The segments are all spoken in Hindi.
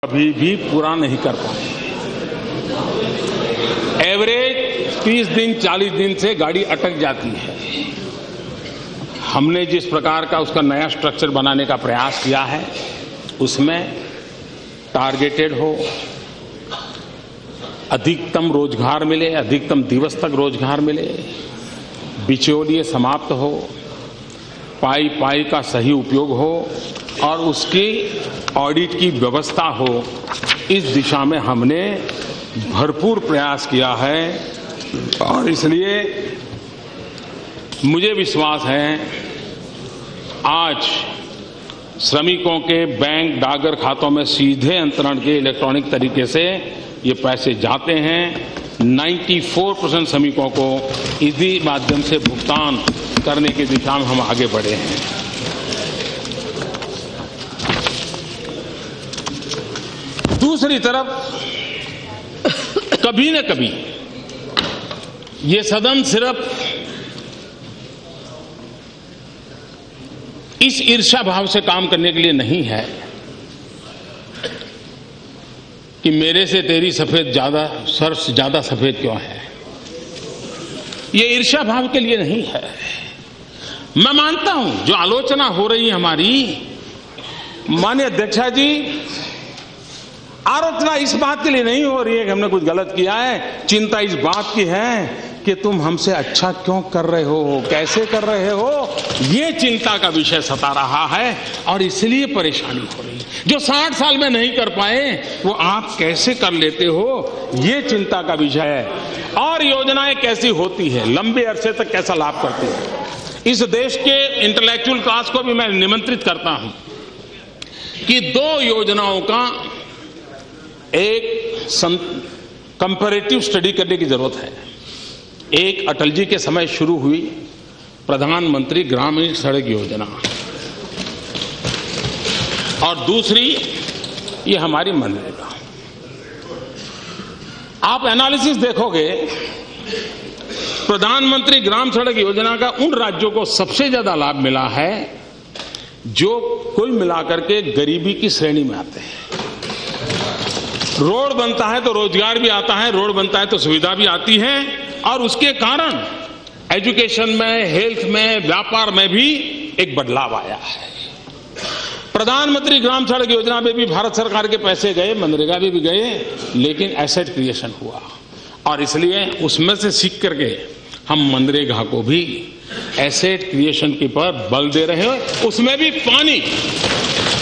अभी भी पूरा नहीं कर पाए। एवरेज 30 दिन 40 दिन से गाड़ी अटक जाती है। हमने जिस प्रकार का उसका नया स्ट्रक्चर बनाने का प्रयास किया है उसमें टारगेटेड हो, अधिकतम रोजगार मिले, अधिकतम दिवस तक रोजगार मिले, बिचौलिए समाप्त हो, पाई पाई का सही उपयोग हो और उसकी ऑडिट की व्यवस्था हो, इस दिशा में हमने भरपूर प्रयास किया है। और इसलिए मुझे विश्वास है आज श्रमिकों के बैंक डाकघर खातों में सीधे अंतरण के इलेक्ट्रॉनिक तरीके से ये पैसे जाते हैं। 94% श्रमिकों को इसी माध्यम से भुगतान करने की दिशा में हम आगे बढ़े हैं। दूसरी तरफ कभी न कभी ये सदन सिर्फ इस ईर्ष्या भाव से काम करने के लिए नहीं है कि मेरे से तेरी सफेद ज्यादा सर्स ज्यादा सफेद क्यों है। ये ईर्ष्या भाव के लिए नहीं है। मैं मानता हूं जो आलोचना हो रही है हमारी, माननीय अध्यक्षा जी, आलोचना इस बात के लिए नहीं हो रही है कि हमने कुछ गलत किया है। चिंता इस बात की है कि तुम हमसे अच्छा क्यों कर रहे हो, कैसे कर रहे हो, ये चिंता का विषय सता रहा है और इसलिए परेशानी हो रही है। जो 60 साल में नहीं कर पाए वो आप कैसे कर लेते हो, ये चिंता का विषय है। और योजनाएं कैसी होती है, लंबे अरसे तक कैसा लाभ करती है। इस देश के इंटेलेक्चुअल क्लास को भी मैं निमंत्रित करता हूं कि 2 योजनाओं का एक कंपैरेटिव स्टडी करने की जरूरत है। एक अटल जी के समय शुरू हुई प्रधानमंत्री ग्रामीण सड़क योजना और दूसरी ये हमारी मनरेगा। आप एनालिसिस देखोगे, प्रधानमंत्री ग्राम सड़क योजना का उन राज्यों को सबसे ज्यादा लाभ मिला है जो कुल मिलाकर के गरीबी की श्रेणी में आते हैं। रोड बनता है तो रोजगार भी आता है, रोड बनता है तो सुविधा भी आती है और उसके कारण एजुकेशन में, हेल्थ में, व्यापार में भी एक बदलाव आया है। प्रधानमंत्री ग्राम सड़क योजना में भी भारत सरकार के पैसे गए, मनरेगा में भी गए, लेकिन एसेट क्रिएशन हुआ और इसलिए उसमें से सीख करके हम मनरेगा को भी एसेट क्रिएशन के पर बल दे रहे हैं। उसमें भी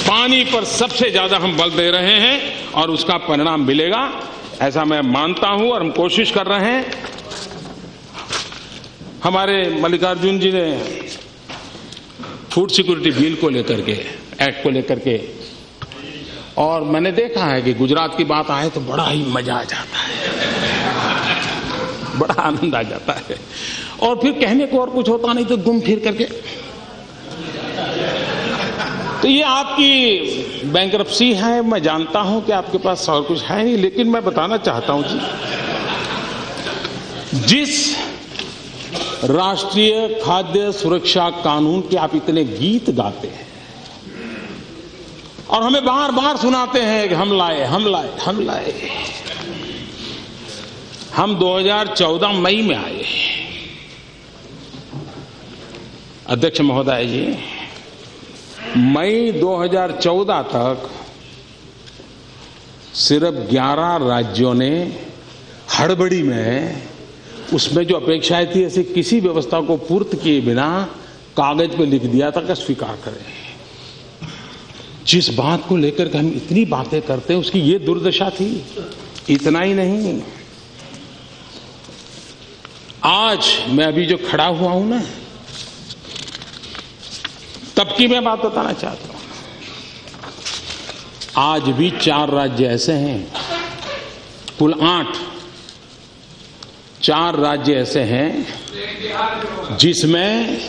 पानी पर सबसे ज्यादा हम बल दे रहे हैं और उसका परिणाम मिलेगा, ऐसा मैं मानता हूं और हम कोशिश कर रहे हैं। हमारे मल्लिकार्जुन जी ने फूड सिक्योरिटी बिल को लेकर के, एक्ट को लेकर के, और मैंने देखा है कि गुजरात की बात आए तो बड़ा ही मजा आ जाता है, बड़ा आनंद आ जाता है और फिर कहने को और कुछ होता नहीं तो घूम फिर करके। तो ये आपकी बैंकरप्सी है, मैं जानता हूं कि आपके पास और कुछ है नहीं, लेकिन मैं बताना चाहता हूं जी, जिस राष्ट्रीय खाद्य सुरक्षा कानून के आप इतने गीत गाते हैं और हमें बार बार सुनाते हैं कि हम लाए, हम लाए, हम लाए, हम 2014 मई में आए। अध्यक्ष महोदय जी, मई 2014 तक सिर्फ 11 राज्यों ने हड़बड़ी में उसमें जो अपेक्षाएं थी ऐसी किसी व्यवस्था को पूर्त किए बिना कागज पे लिख दिया था कि स्वीकार करें। जिस बात को लेकर के हम इतनी बातें करते हैं उसकी ये दुर्दशा थी। इतना ही नहीं, आज मैं अभी जो खड़ा हुआ हूं ना, तब की मैं बात बताना चाहता हूं। आज भी 4 राज्य ऐसे हैं, कुल 8, 4 राज्य ऐसे हैं जिसमें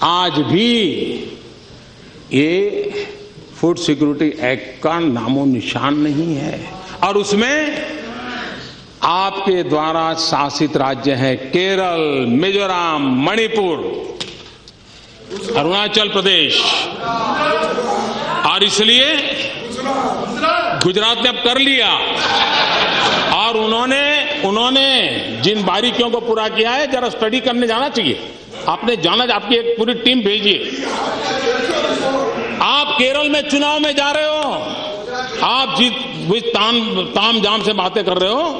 आज भी ये फूड सिक्योरिटी एक्ट का नामो निशान नहीं है और उसमें आपके द्वारा शासित राज्य हैं केरल, मिजोरम, मणिपुर, अरुणाचल प्रदेश। और इसलिए गुजरात ने अब कर लिया और उन्होंने जिन बारीकियों को पूरा किया है जरा स्टडी करने जाना चाहिए। आपने जाना, आपकी एक पूरी टीम भेजिए। आप केरल में चुनाव में जा रहे हो, आप ताम जाम से बातें कर रहे हो।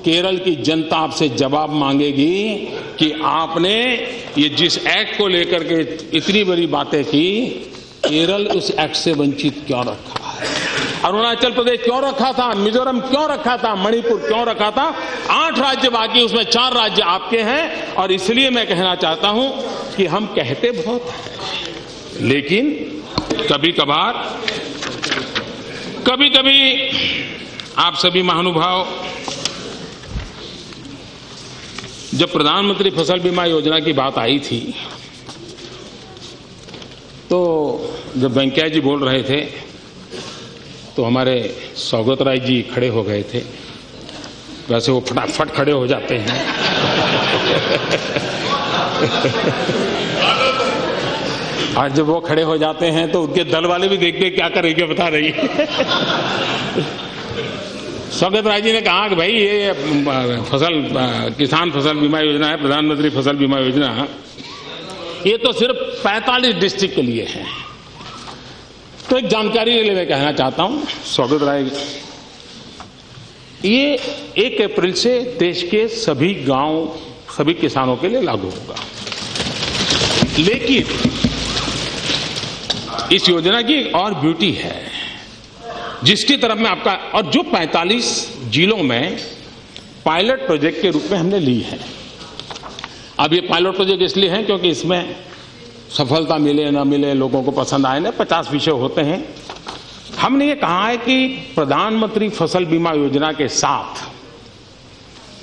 केरल की जनता आपसे जवाब मांगेगी कि आपने ये जिस एक्ट को लेकर के इतनी बड़ी बातें की, केरल उस एक्ट से वंचित क्यों रखा है, अरुणाचल प्रदेश क्यों रखा था, मिजोरम क्यों रखा था, मणिपुर क्यों रखा था। 8 राज्य बाकी, उसमें 4 राज्य आपके हैं। और इसलिए मैं कहना चाहता हूं कि हम कहते बहुत हैं, लेकिन कभी कभी आप सभी महानुभाव, जब प्रधानमंत्री फसल बीमा योजना की बात आई थी तो जब वेंकैया जी बोल रहे थे तो हमारे सौगत राय जी खड़े हो गए थे। वैसे वो फटाफट खड़े हो जाते हैं और जब वो खड़े हो जाते हैं तो उनके दल वाले भी देख के क्या करेंगे बता रही है। सौगत राय जी ने कहा कि भाई ये किसान फसल बीमा योजना है, प्रधानमंत्री फसल बीमा योजना, ये तो सिर्फ 45 डिस्ट्रिक्ट के लिए है। तो एक जानकारी के लिए मैं कहना चाहता हूं सौगत राय, ये 1 अप्रैल से देश के सभी गांव, सभी किसानों के लिए लागू होगा। लेकिन इस योजना की एक और ब्यूटी है जिसकी तरफ में आपका, और जो 45 जिलों में पायलट प्रोजेक्ट के रूप में हमने ली है। अब ये पायलट प्रोजेक्ट इसलिए है क्योंकि इसमें सफलता मिले ना मिले, लोगों को पसंद आए ना, 50 विषय होते हैं। हमने ये कहा है कि प्रधानमंत्री फसल बीमा योजना के साथ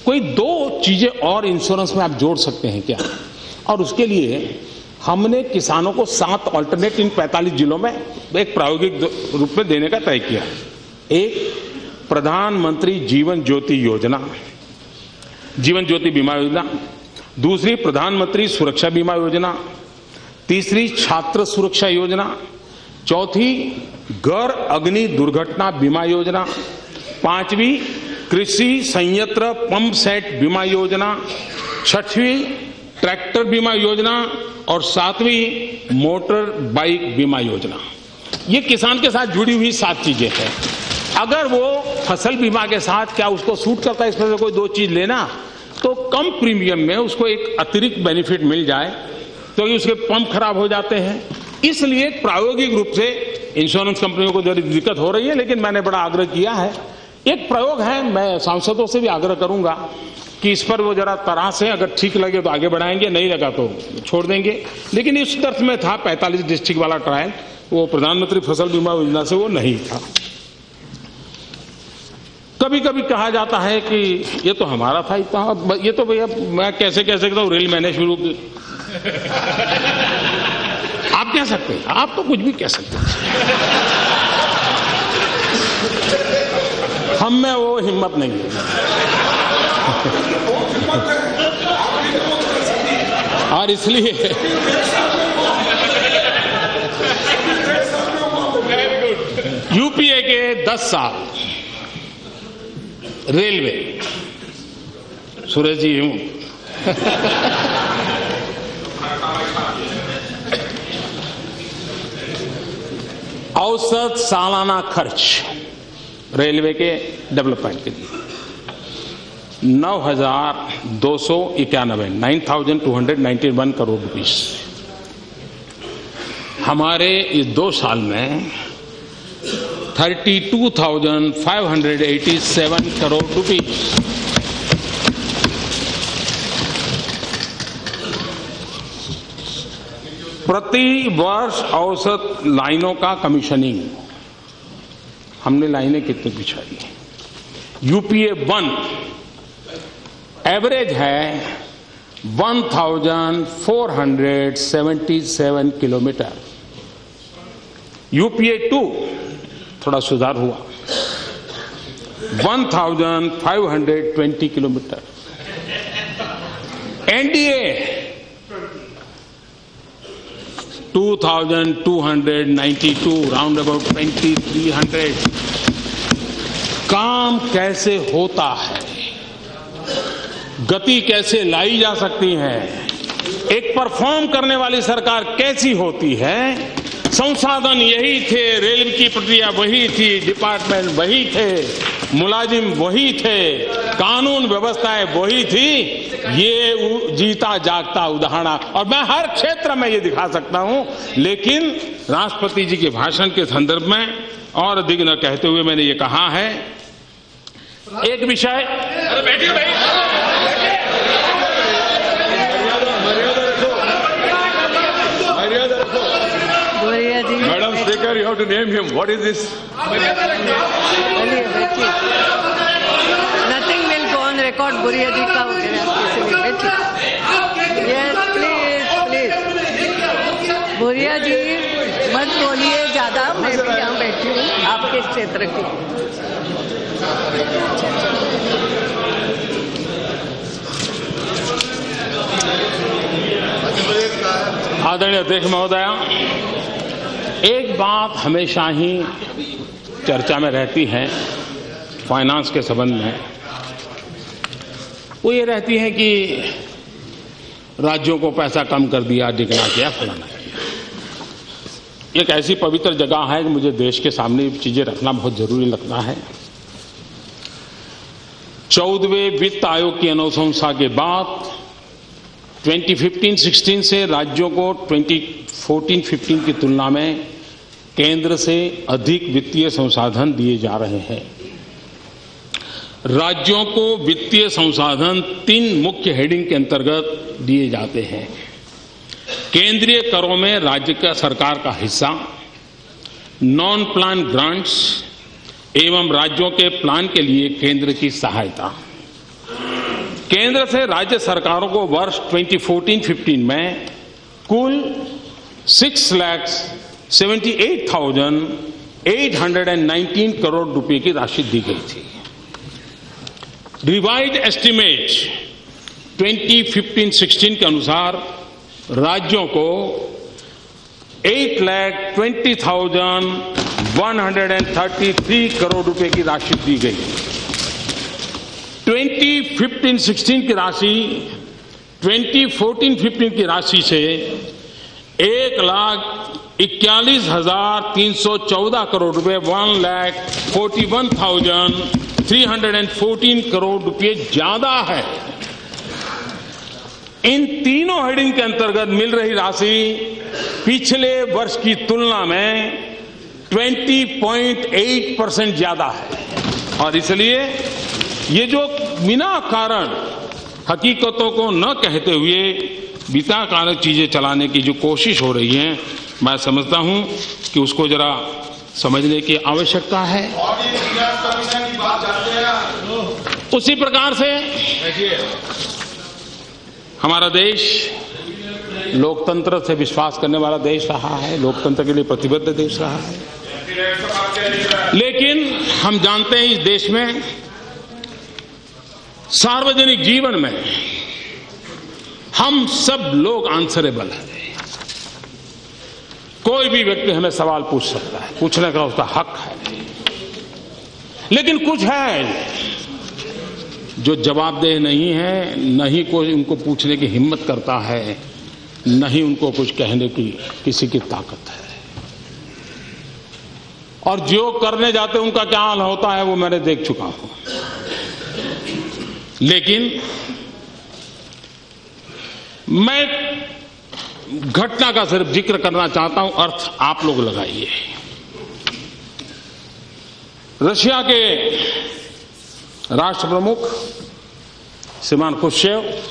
कोई 2 चीजें और इंश्योरेंस में आप जोड़ सकते हैं क्या, और उसके लिए हमने किसानों को 7 ऑल्टरनेट इन 45 जिलों में एक प्रायोगिक रूप में देने का तय किया। एक, प्रधानमंत्री जीवन ज्योति योजना, जीवन ज्योति बीमा योजना। दूसरी, प्रधानमंत्री सुरक्षा बीमा योजना। तीसरी, छात्र सुरक्षा योजना। चौथी, घर अग्नि दुर्घटना बीमा योजना। 5वीं, कृषि संयंत्र पंप सेट बीमा योजना। 6वीं, ट्रैक्टर बीमा योजना। और 7वीं, मोटर बाइक बीमा योजना। ये किसान के साथ जुड़ी हुई 7 चीजें हैं। अगर वो फसल बीमा के साथ क्या उसको सूट करता है इसमें से कोई 2 चीज लेना, तो कम प्रीमियम में उसको एक अतिरिक्त बेनिफिट मिल जाए, क्योंकि उसके पंप खराब हो जाते हैं। इसलिए प्रायोगिक रूप से इंश्योरेंस कंपनियों को जरूर दिक्कत हो रही है, लेकिन मैंने बड़ा आग्रह किया है। एक प्रयोग है, मैं सांसदों से भी आग्रह करूंगा कि इस पर वो जरा तरह से, अगर ठीक लगे तो आगे बढ़ाएंगे, नहीं लगा तो छोड़ देंगे। लेकिन इस अर्थ में था 45 डिस्ट्रिक्ट वाला ट्रायल, वो प्रधानमंत्री फसल बीमा योजना से वो नहीं था। कभी कभी कहा जाता है कि ये तो हमारा था इतना, ये तो भैया मैं कैसे कह सकता हूं, रेल मैंने शुरू की। आप कह सकते हैं, आप तो कुछ भी कह सकते हैं, हम में वो हिम्मत नहीं है। और इसलिए यूपीए के 10 साल रेलवे, सुरेश जी हूं, औसत सालाना खर्च रेलवे के डेवलपमेंट के लिए 9,291 करोड़ रुपीस। हमारे इस 2 साल में 32,587 करोड़ रुपीस। प्रति वर्ष औसत लाइनों का कमीशनिंग, हमने लाइनें कितनी बिछाई। यूपीए 1 एवरेज है 1,477 किलोमीटर। यूपीए 2 थोड़ा सुधार हुआ, 1,520 किलोमीटर। NDA 2,292, round about 2,300। काम कैसे होता है, गति कैसे लाई जा सकती है, एक परफॉर्म करने वाली सरकार कैसी होती है। संसाधन यही थे, रेल की प्रक्रिया वही थी, डिपार्टमेंट वही थे, मुलाजिम वही थे, कानून व्यवस्थाएं वही थी। ये जीता जागता उदाहरण, और मैं हर क्षेत्र में ये दिखा सकता हूं। लेकिन राष्ट्रपति जी के भाषण के संदर्भ में और अधिक न कहते हुए मैंने ये कहा है, एक विषय। Madam Speaker, you have to name him. What is this? Nothing will go on record. बुरिया जी का Yes, please. बुरिया जी मत बोलिए ज्यादा, मैं भी यहाँ बैठी हूँ आपके क्षेत्र की। आदरणीय अध्यक्ष महोदया, एक बात हमेशा ही चर्चा में रहती है फाइनेंस के संबंध में, वो ये रहती है कि राज्यों को पैसा कम कर दिया, डिगना किया, फलाना किया। एक ऐसी पवित्र जगह है कि मुझे देश के सामने चीजें रखना बहुत जरूरी लगता है। 14वें वित्त आयोग की अनुशंसा के बाद 2015-16 से राज्यों को 2014-15 की तुलना में केंद्र से अधिक वित्तीय संसाधन दिए जा रहे हैं। राज्यों को वित्तीय संसाधन 3 मुख्य हेडिंग के अंतर्गत दिए जाते हैं। केंद्रीय करों में राज्य का सरकार का हिस्सा, नॉन प्लान ग्रांट्स एवं राज्यों के प्लान के लिए केंद्र की सहायता। केंद्र से राज्य सरकारों को वर्ष 2014-15 में कुल 6,78,819 करोड़ रुपए की राशि दी गई थी। रिवाइज्ड एस्टिमेट 2015-16 के अनुसार राज्यों को 8,20,133 करोड़ रुपए की राशि दी गई। 2015-16 की राशि 2014-15 की राशि से 1,41,314 करोड़ रुपए 1,41,314 करोड़ रुपए ज्यादा है। इन तीनों हेडिंग के अंतर्गत मिल रही राशि पिछले वर्ष की तुलना में 20.8% ज्यादा है। और इसलिए ये जो बिना कारण हकीकतों को न कहते हुए बिना कारण चीजें चलाने की जो कोशिश हो रही है, मैं समझता हूं कि उसको जरा समझने की आवश्यकता है। उसी प्रकार से हमारा देश लोकतंत्र से विश्वास करने वाला देश रहा है, लोकतंत्र के लिए प्रतिबद्ध देश रहा है। लेकिन हम जानते हैं इस देश में सार्वजनिक जीवन में हम सब लोग आंसरेबल हैं। कोई भी व्यक्ति हमें सवाल पूछ सकता है, पूछने का उसका हक है। लेकिन कुछ है जो जवाबदेह नहीं है, न ही कोई उनको पूछने की हिम्मत करता है, न ही उनको कुछ कहने की किसी की ताकत है। और जो करने जाते हैं उनका क्या हाल होता है वो मैंने देख चुका हूं। लेकिन मैं घटना का सिर्फ जिक्र करना चाहता हूं, अर्थ आप लोग लगाइए। रशिया के राष्ट्र प्रमुख श्रीमान खुर्शचेव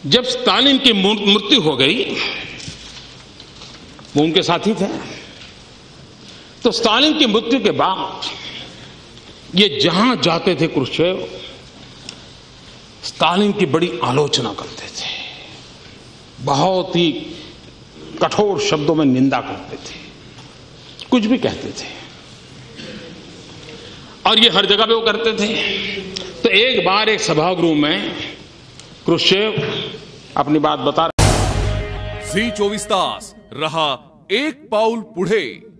जब स्टालिन की मृत्यु हो गई, वो उनके साथी थे, तो स्टालिन की मृत्यु के बाद ये जहां जाते थे खुर्शचेव स्टालिन की बड़ी आलोचना करते थे, बहुत ही कठोर शब्दों में निंदा करते थे, कुछ भी कहते थे, और ये हर जगह पे वो करते थे। तो एक बार एक सभागृह में खुर्शचेव अपनी बात बता झी 24 तास रहा एक पाऊल पुढे।